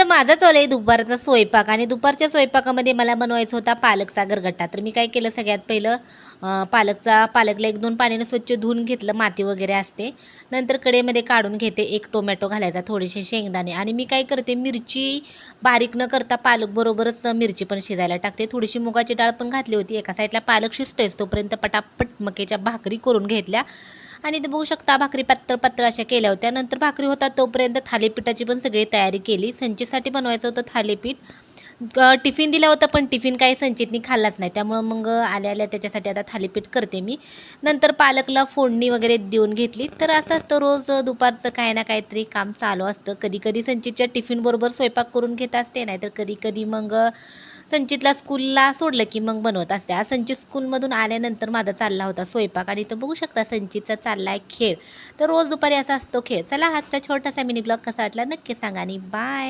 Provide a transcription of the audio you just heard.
माझा चालू आहे दुपारचा स्वयंपाक आणि दुपारच्या स्वयंपाकामध्ये मला बनवायचा होता पालकचा गरगट्टा. तर मी काय केलं सगळ्यात पहिलं पालकला 1-2 पाण्याने स्वच्छ धुवून घेतलं, माती वगैरे असते. नंतर कढईमध्ये काढून घेते, 1 टोमॅटो घालायचा, थोडेसे शेंगदाणे आणि मी काय करते मिरची बारीक न करता पालकबरोबरच मिरची पण शिजायला टाकते. थोडीशी मुगाची डाळ पण घातली होती. एका साईडला पालक शिजतोयच तोपर्यंत पटापट मक्याच्या भाकरी करून घेतल्या आणि ते बघू शकता भाकरी पातळ अशा केल्या होत्या. नंतर भाकरी होतात तोपर्यंत थालीपीठाची पण सगळी तयारी केली. संचीसाठी बनवायचं होतं थालीपीठ. टिफिन दिला होता पण टिफिन काही संचितनी खाल्लाच नाही. त्यामुळं मग आल्या त्याच्यासाठी आता थालीपीठ करते मी. नंतर पालकला फोडणी वगैरे देऊन घेतली. तर असं असतं रोज दुपारचं काही ना काहीतरी काम चालू असतं. कधी-कधी संचितच्या टिफिनबरोबर स्वयंपाक करून घेत असते, नाहीतर कधी-कधी मग संचितला स्कूलला सोडलं की मग बनवत असते. आज संचित स्कूलमधून आल्यानंतर माझा चालला होता स्वयंपाक आणि इथं बघू शकता संचितचा चालला आहे खेळ. तर रोज दुपारी असा असतो खेळ. चला आजचा छोटासा मिनी ब्लॉग कसा वाटला नक्की सांगा आणि बाय.